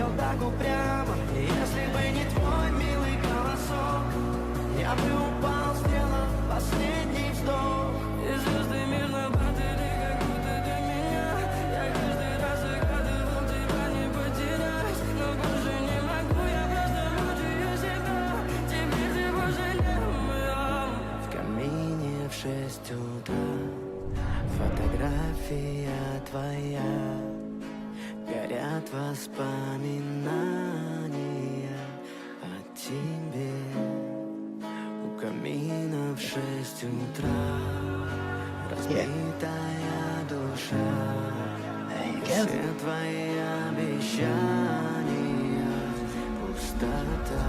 смотрел так упрямо. И если бы не твой милый голосок, я бы упал, сделав последний вздох. И звезды между падали, как будто для меня. Я каждый раз загадывал тебя не потерять, но больше не могу, я просто мучаю себя. Теперь ты больше не моя. В камине в 6 утра фотография твоя, горят воспоминания о тебе. У камина в 6 утра разбитая душа. Все твои обещания пустота.